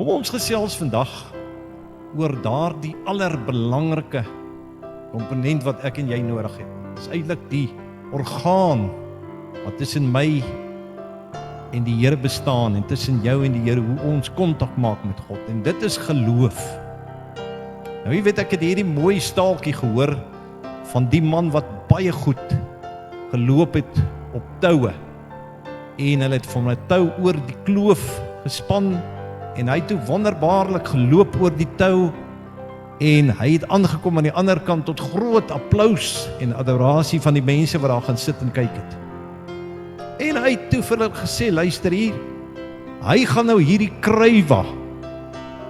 Kom ons gesels vandag oor daardie allerbelangrike komponent wat ek en jy nodig het. Dit is eintlik die orgaan wat tussen my en die Here bestaan en tussen jou en die Here, hoe ons kontak maak met God. En dit is geloof. Nou jy weet, ek het hierdie mooi staaltjie gehoor van die man wat baie goed geloop het op toue. En hulle het van 'n tou oor die kloof gespan en hy het toe wonderbaarlik geloop oor die tou en hy het aangekom aan die ander kant tot groot applous en adorasie van die mense wat daar gaan sit en kyk het. En hy het toe vir hulle gesê, luister hier, hy gaan nou hierdie kruiwa,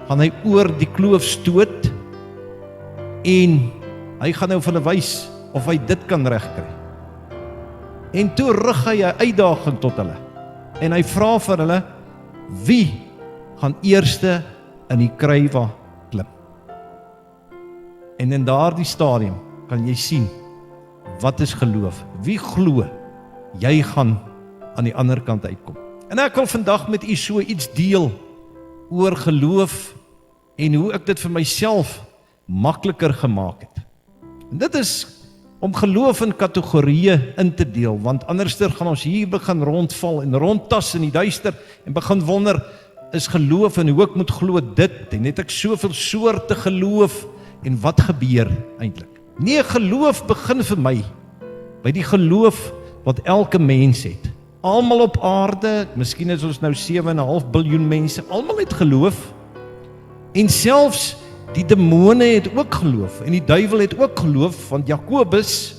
gaan hy oor die kloof stoot en hy gaan nou vir hulle wys of hy dit kan regkry. En toe rig hy 'n uitdaging tot hulle en hy vra vir hulle, wie gaan eerste in die kruiwa klim? En in daardie stadium kan jy sien, wat is geloof? Wie glo, jy gaan aan die ander kant uitkom? En ek wil vandag met u so iets deel oor geloof en hoe ek dit vir myself makliker gemaak het. En dit is om geloof in kategorieë in te deel, want anderster gaan ons hier begin rondval en rondtas in die duister en begin wonder, is geloof en hoe ek moet glo dit, en het ek soveel soorte geloof, en wat gebeur eintlik? Nee, geloof begin vir my by die geloof wat elke mens het. Almal op aarde, miskien is ons nou 7,5 biljoen mense, almal het geloof, en selfs die demone het ook geloof, en die duiwel het ook geloof, want Jakobus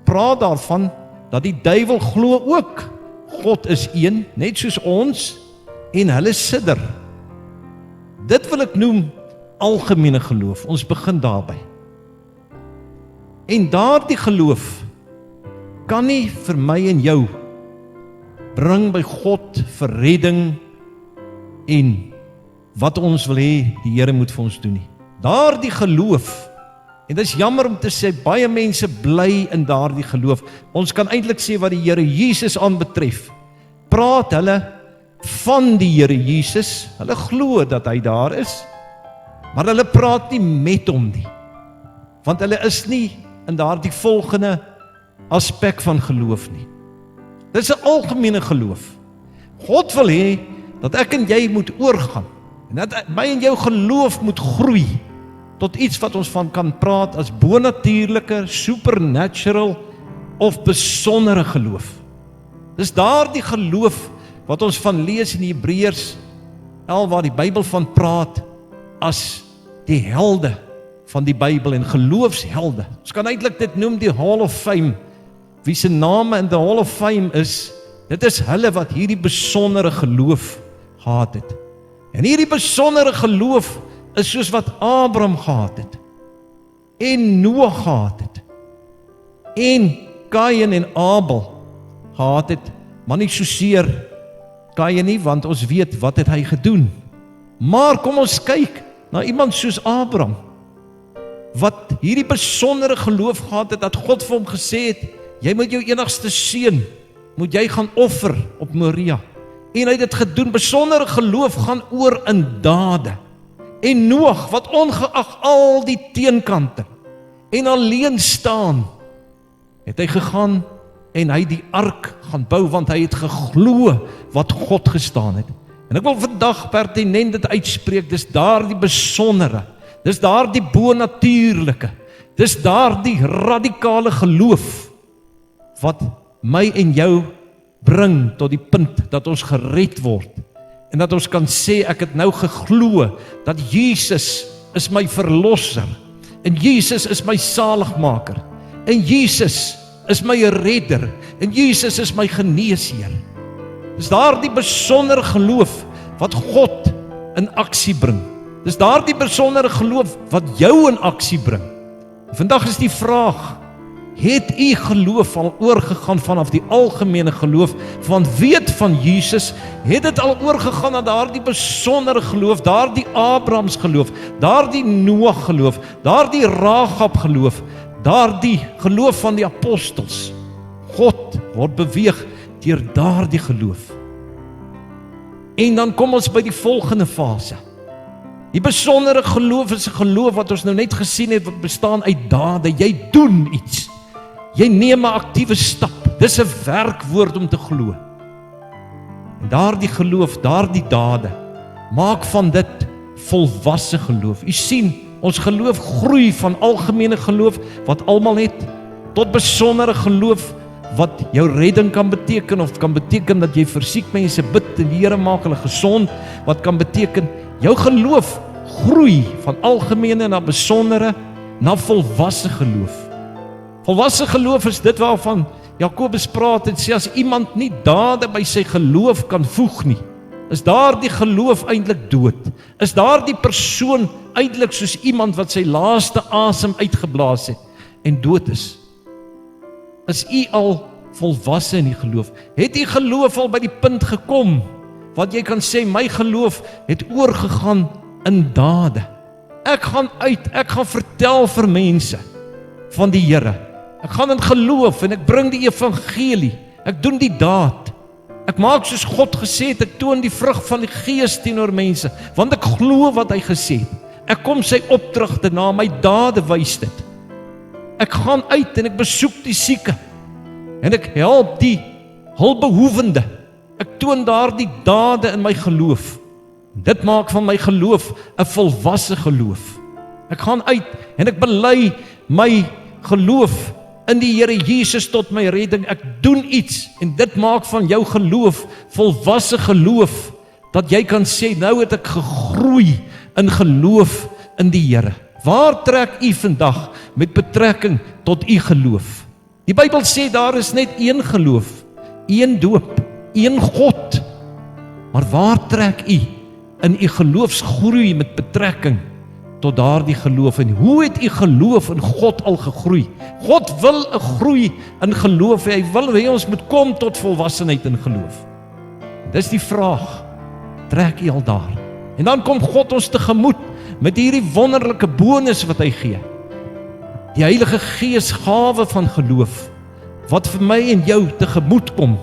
praat daarvan, dat die duiwel glo ook, God is een, net soos ons, en hulle sidder. Dit wil ek noem, algemene geloof, ons begin daarby. En daardie geloof, kan nie vir my en jou, bring by God vir redding, en wat ons wil hê, die Here moet vir ons doen nie. Daardie geloof, en dit is jammer om te sê, baie mense bly in daardie geloof. Ons kan eintlik sê wat die Here Jesus aanbetref, praat hulle van die Here Jesus, hulle glo dat hy daar is, maar hulle praat nie met hom nie, want hulle is nie in daardie volgende aspek van geloof nie. Dit is 'n algemene geloof. God wil hê dat ek en jy moet oorgaan, en dat my en jou geloof moet groei tot iets wat ons van kan praat as bonatuurlike, supernatural of besondere geloof. Dis daardie geloof wat ons van lees in die Hebreërs 11 waar die Bybel van praat as die helde van die Bybel en geloofshelde. Ons kan eintlik dit noem die Hall of Fame. Wie se name in die Hall of Fame is, dit is hulle wat hierdie besondere geloof gehad het. En hierdie besondere geloof is soos wat Abraham gehad het, en Noag gehad het, en Kain en Abel gehad het, maar nie soseer Kain nie, want ons weet wat het hy gedoen. Maar kom ons kyk na iemand soos Abraham, wat hierdie besondere geloof gehad het, dat God vir hom gesê het, jy moet jou enigste seun, moet jy gaan offer op Moria. En hy het dit gedoen. Besondere geloof gaan oor in dade. En Noag, wat ongeag al die teenkante en alleen staan, het hy gegaan en hy die ark gaan bou, want hy het geglo wat God gestaan het. En ek wil vandag pertinent dit uitspreek, dis daardie besondere, dis daardie bonatuurlike, dis daardie radikale geloof, wat my en jou bring tot die punt dat ons gered word, en dat ons kan sê, ek het nou geglo, dat Jesus is my verlosser, en Jesus is my saligmaker, en Jesus is my redder, en Jesus is my geneesheer. Dis daardie besondere geloof, wat God in aksie bring. Dis daardie besondere geloof, wat jou in aksie bring. Vandag is die vraag, het u geloof al oorgegaan vanaf die algemene geloof, van weet van Jesus, het dit al oorgegaan na daardie besondere geloof, daardie Abrahams geloof, daardie Noag geloof, daardie Rahab geloof, daardie geloof van die apostels. God word beweeg deur daardie geloof. En dan kom ons by die volgende fase. Die besondere geloof is 'n geloof wat ons nou net gesien het, wat bestaan uit dade. Jy doen iets. Jy neem 'n aktiewe stap. Dis 'n werkwoord om te glo. En daardie geloof, daardie dade, maak van dit volwasse geloof. U sien, ons geloof groei van algemene geloof, wat almal het, tot besondere geloof, wat jou redding kan beteken, of kan beteken dat jy vir siek mense bid en die Here maak hulle gesond, wat kan beteken, jou geloof groei van algemene na besondere, na volwasse geloof. Volwasse geloof is dit waarvan Jakobus praat en sê, as iemand nie dade by sy geloof kan voeg nie, is daardie geloof eintlik dood. Is daardie persoon eintlik soos iemand wat sy laaste asem uitgeblaas het en dood is. Is u al volwasse in die geloof? Het u geloof al by die punt gekom, wat jy kan sê, my geloof het oorgegaan in dade. Ek gaan uit, ek gaan vertel vir mense van die Here. Ek gaan in geloof en ek bring die evangelie. Ek doen die daad. Ek maak soos God gesê het, ek toon die vrug van die Gees teenoor mense, want ek glo wat hy gesê het. Ek kom sy opdragte na, my dade wys dit. Ek gaan uit en ek besoek die sieke en ek help die hulpbehoevende. Ek toon daardie dade in my geloof. Dit maak van my geloof 'n volwasse geloof. Ek gaan uit en ek bely my geloof in die Here Jesus tot my redding. Ek doen iets en dit maak van jou geloof volwasse geloof, dat jy kan sê, nou het ek gegroei in geloof in die Here. Waar trek u vandag met betrekking tot u geloof? Die Bybel sê daar is net een geloof, een doop, een God. Maar waar trek u in u geloofsgroei met betrekking tot daardie geloof? En hoe het u geloof in God al gegroei? God wil 'n groei in geloof. Hy wil hê ons moet kom tot volwassenheid in geloof. Dis die vraag, trek u al daar? En dan kom God ons tegemoet met hierdie wonderlike bonus wat hy gee. Die Heilige Gees gawe van geloof, wat vir my en jou tegemoet kom,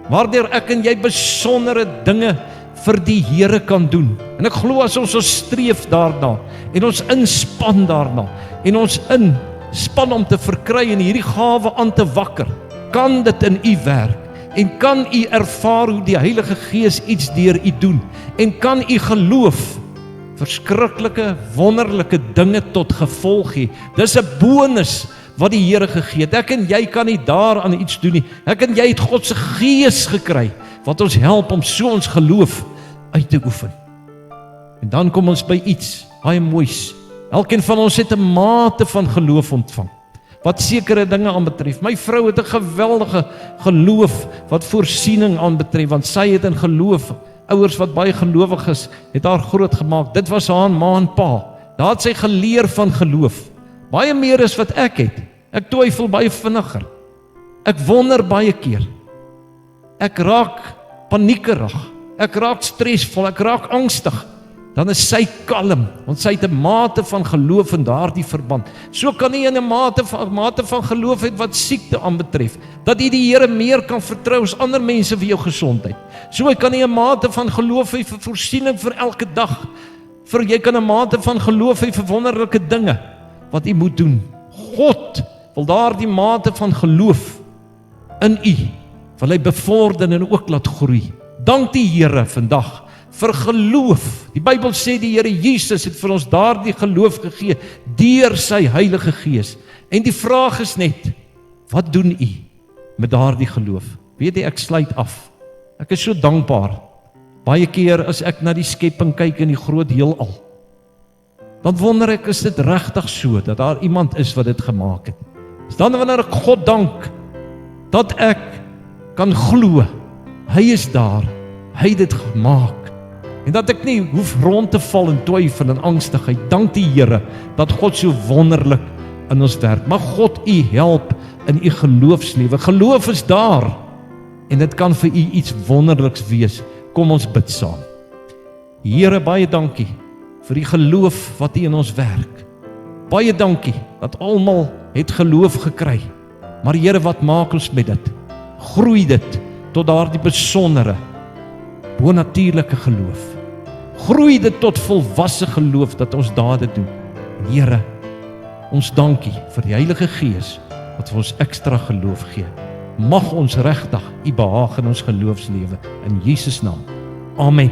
waardeur ek en jy besondere dinge vir die Here kan doen. En ek glo as ons streef daarna, en ons inspan daarna, en ons inspan om te verkry en hierdie gawe aan te wakker, kan dit in u werk, en kan u ervaar hoe die Heilige Gees iets deur u doen, en kan u geloof verskriklike, wonderlike dinge tot gevolg hê. Dis 'n bonus wat die Here gegee het. Ek en jy kan nie daaraan iets doen nie. Ek en jy het God se Gees gekry, wat ons help om so ons geloof uit te oefen. En dan kom ons by iets baie moois. Elkeen van ons het 'n mate van geloof ontvang, wat sekere dinge aanbetref. My vrou het 'n geweldige geloof wat voorsiening aanbetref, want sy het in geloof, ouers wat baie gelowig is, het haar groot gemaak. Dit was haar ma en pa. Daar het sy geleer van geloof. Baie meer as wat ek het. Ek twyfel baie vinniger. Ek wonder baie keer. Ek raak paniekerig. Ek raak stresvol, ek raak angstig. Dan is sy kalm, want sy het 'n mate van geloof in daardie verband. So kan jy in 'n mate van geloof het wat siekte aanbetref, dat jy die Here meer kan vertrou as ander mense vir jou gesondheid. So kan jy 'n mate van geloof hê vir voorsiening vir elke dag. Jy kan 'n mate van geloof hê vir wonderlike dinge wat jy moet doen. God wil daardie mate van geloof in u, wil hy bevorder en ook laat groei. Dank die Here vandag vir geloof. Die Bybel sê die Here Jesus het vir ons daardie geloof gegee deur sy Heilige Gees. En die vraag is net, wat doen u met daardie geloof? Weet jy, ek sluit af. Ek is so dankbaar. Baie keer as ek na die skepping kyk in die groot heelal, dan wonder ek, is dit regtig so dat daar iemand is wat dit gemaak het? Dan wanneer ek God dank dat ek kan glo, hy is daar, hy het dit gemaak. En dat ek nie hoef rond te val in twyfel en angstigheid. Dank die Here dat God so wonderlik in ons werk. Mag God u help in u geloofslewe. Geloof is daar en dit kan vir u iets wonderliks wees. Kom ons bid saam. Here, baie dankie vir die geloof wat u in ons werk. Baie dankie dat almal het geloof gekry. Maar Here, wat maak ons met dit? Groei dit tot daardie besondere, bonatuurlike geloof. Groei dit tot volwasse geloof dat ons dade doen. En Here, ons dankie vir die Heilige Gees wat vir ons ekstra geloof gee. Mag ons regtig U behaag in ons geloofslewe in Jesus naam. Amen.